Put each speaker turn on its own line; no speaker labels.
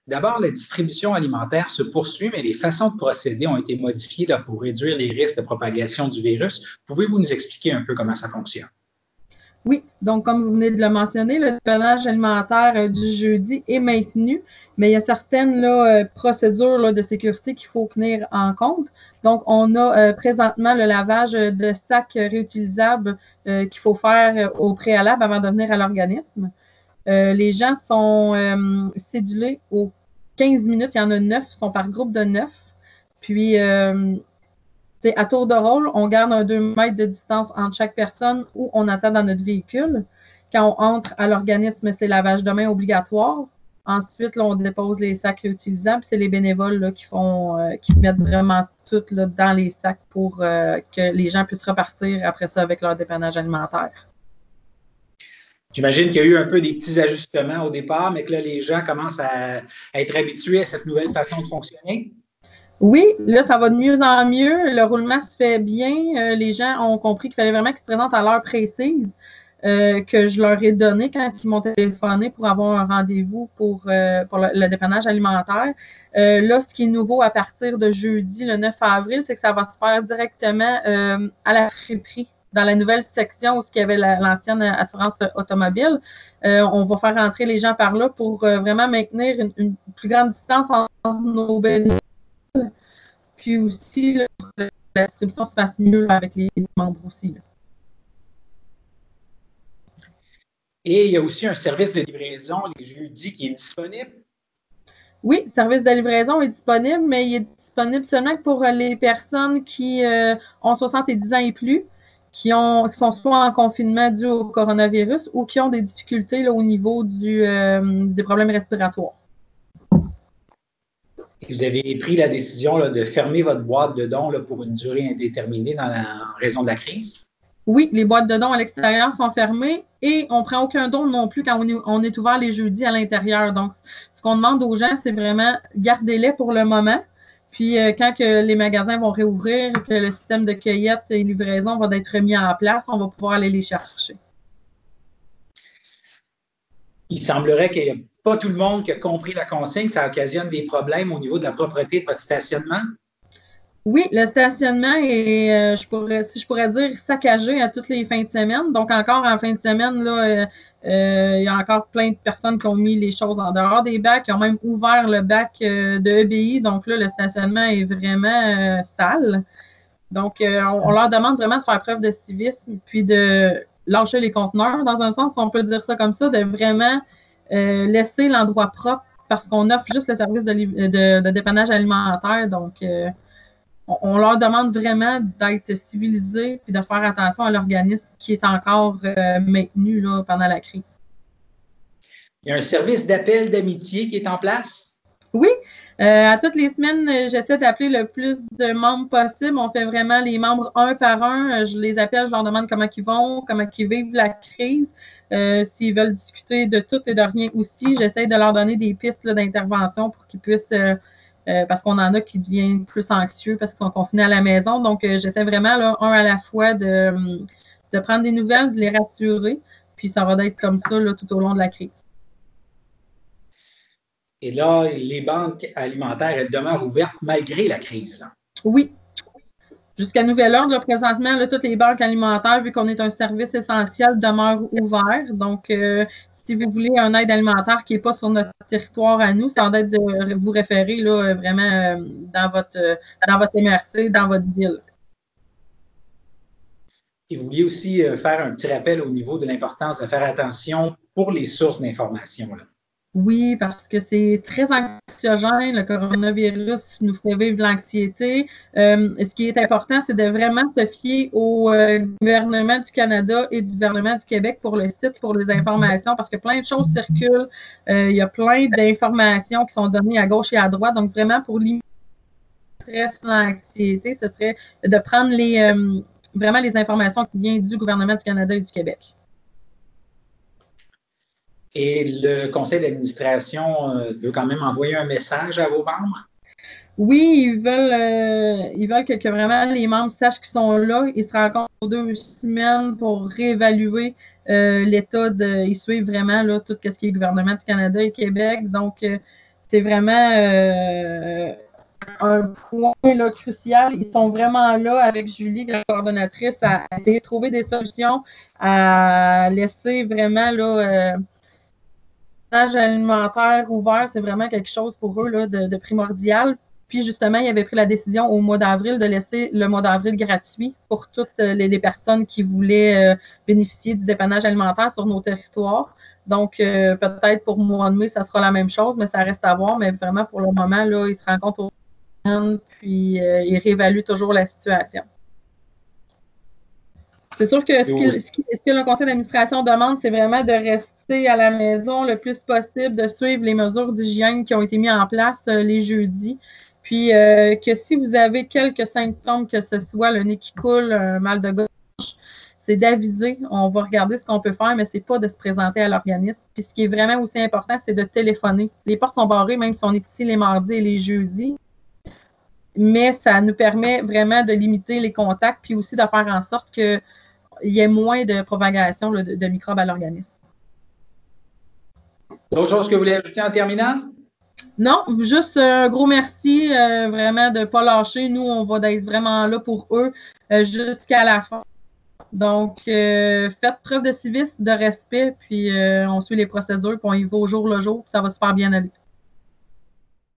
D'abord, la distribution alimentaire se poursuit, mais les façons de procéder ont été modifiées là, pour réduire les risques de propagation du virus. Pouvez-vous nous expliquer un peu comment ça fonctionne?
Oui, donc comme vous venez de le mentionner, le dépannage alimentaire du jeudi est maintenu, mais il y a certaines procédures de sécurité qu'il faut tenir en compte. Donc, on a présentement le lavage de sacs réutilisables qu'il faut faire au préalable avant de venir à l'organisme. Les gens sont cédulés aux 15 minutes, il y en a 9, sont par groupe de 9. Puis, à tour de rôle, on garde un 2 mètres de distance entre chaque personne ou on attend dans notre véhicule. Quand on entre à l'organisme, c'est lavage de main obligatoire. Ensuite, là, on dépose les sacs réutilisables. C'est les bénévoles là, qui mettent vraiment tout là, dans les sacs pour que les gens puissent repartir après ça avec leur dépannage alimentaire.
J'imagine qu'il y a eu un peu des petits ajustements au départ, mais que là, les gens commencent à être habitués à cette nouvelle façon de fonctionner.
Oui, là, ça va de mieux en mieux. Le roulement se fait bien. Les gens ont compris qu'il fallait vraiment qu'ils se présentent à l'heure précise que je leur ai donnée quand ils m'ont téléphoné pour avoir un rendez-vous pour le dépannage alimentaire. Là, ce qui est nouveau à partir de jeudi, le 9 avril, c'est que ça va se faire directement à la friperie, dans la nouvelle section où il y avait l'ancienne assurance automobile. On va faire rentrer les gens par là pour vraiment maintenir une plus grande distance entre nos bénéficiaires. Puis aussi, là, la distribution se fasse mieux là, avec les membres aussi. Là.
Et il y a aussi un service de livraison les jeudis qui est disponible.
Oui, le service de livraison est disponible, mais il est disponible seulement pour les personnes qui ont 70 ans et plus, qui sont soit en confinement dû au coronavirus ou qui ont des difficultés là, au niveau des problèmes respiratoires.
Et vous avez pris la décision là, de fermer votre boîte de dons là, pour une durée indéterminée en raison de la crise?
Oui, les boîtes de dons à l'extérieur sont fermées et on ne prend aucun don non plus quand on est ouvert les jeudis à l'intérieur. Donc, ce qu'on demande aux gens, c'est vraiment gardez-les pour le moment. Puis, quand que les magasins vont réouvrir, que le système de cueillette et livraison va être mis en place, on va pouvoir aller les chercher.
Il semblerait qu'il n'y a pas tout le monde qui a compris la consigne. Ça occasionne des problèmes au niveau de la propreté de votre stationnement?
Oui, le stationnement est, si je pourrais dire, saccagé à toutes les fins de semaine. Donc, encore en fin de semaine, là, il y a encore plein de personnes qui ont mis les choses en dehors des bacs, qui ont même ouvert le bac de EBI. Donc là, le stationnement est vraiment sale. Donc, on leur demande vraiment de faire preuve de civisme, puis de lâcher les conteneurs, dans un sens, on peut dire ça comme ça, de vraiment laisser l'endroit propre parce qu'on offre juste le service de dépannage alimentaire. Donc, on leur demande vraiment d'être civilisés et de faire attention à l'organisme qui est encore maintenu là, pendant la crise.
Il y a un service d'appel d'amitié qui est en place?
Oui, à toutes les semaines, j'essaie d'appeler le plus de membres possible. On fait vraiment les membres un par un. Je les appelle, je leur demande comment ils vont, comment ils vivent la crise. S'ils veulent discuter de tout et de rien aussi, j'essaie de leur donner des pistes d'intervention pour qu'ils puissent... parce qu'on en a qui deviennent plus anxieux parce qu'ils sont confinés à la maison. Donc, j'essaie vraiment, là, un à la fois, de prendre des nouvelles, de les rassurer. Puis, ça va être comme ça là, tout au long de la crise.
Et là, les banques alimentaires, elles demeurent ouvertes malgré la crise. Là.
Oui. Jusqu'à nouvel ordre, là, présentement, là, toutes les banques alimentaires, vu qu'on est un service essentiel, demeurent ouvertes. Donc, si vous voulez un aide alimentaire qui n'est pas sur notre territoire à nous, ça va être de vous référer là, vraiment dans votre MRC, dans votre ville.
Et vous vouliez aussi faire un petit rappel au niveau de l'importance de faire attention pour les sources d'information.
Oui, parce que c'est très anxiogène. Le coronavirus nous fait vivre de l'anxiété. Ce qui est important, c'est de vraiment se fier au gouvernement du Canada et du gouvernement du Québec pour le site, pour les informations, parce que plein de choses circulent. Il y a plein d'informations qui sont données à gauche et à droite. Donc, vraiment, pour limiter le stress, l'anxiété, ce serait de prendre vraiment les informations qui viennent du gouvernement du Canada et du Québec.
Et le conseil d'administration veut quand même envoyer un message à vos membres?
Oui, ils veulent que vraiment les membres sachent qu'ils sont là. Ils se rencontrent pour 2 semaines pour réévaluer l'état ils suivent vraiment là, tout ce qui est gouvernement du Canada et Québec. Donc, c'est vraiment un point là, crucial. Ils sont vraiment là avec Julie, la coordonnatrice, à essayer de trouver des solutions, à laisser vraiment là, le alimentaire ouvert, c'est vraiment quelque chose pour eux là, de primordial. Puis justement, ils avaient pris la décision au mois d'avril de laisser le mois d'avril gratuit pour toutes les personnes qui voulaient bénéficier du dépannage alimentaire sur nos territoires. Donc, peut-être pour le mois de mai, ça sera la même chose, mais ça reste à voir. Mais vraiment, pour le moment, là, ils se rencontrent au puis ils réévaluent toujours la situation. C'est sûr que ce que le conseil d'administration demande, c'est vraiment de rester à la maison le plus possible, de suivre les mesures d'hygiène qui ont été mises en place les jeudis. Puis que si vous avez quelques symptômes, que ce soit le nez qui coule, un mal de gorge, c'est d'aviser. On va regarder ce qu'on peut faire, mais ce n'est pas de se présenter à l'organisme. Puis ce qui est vraiment aussi important, c'est de téléphoner. Les portes sont barrées, même si on est ici les mardis et les jeudis. Mais ça nous permet vraiment de limiter les contacts, puis aussi de faire en sorte qu'il y ait moins de propagation de microbes à l'organisme.
D'autres choses que vous voulez ajouter en terminant?
Non, juste un gros merci vraiment de ne pas lâcher. Nous, on va être vraiment là pour eux jusqu'à la fin. Donc, faites preuve de civisme, de respect, puis on suit les procédures, puis on y va au jour le jour, puis ça va super bien aller.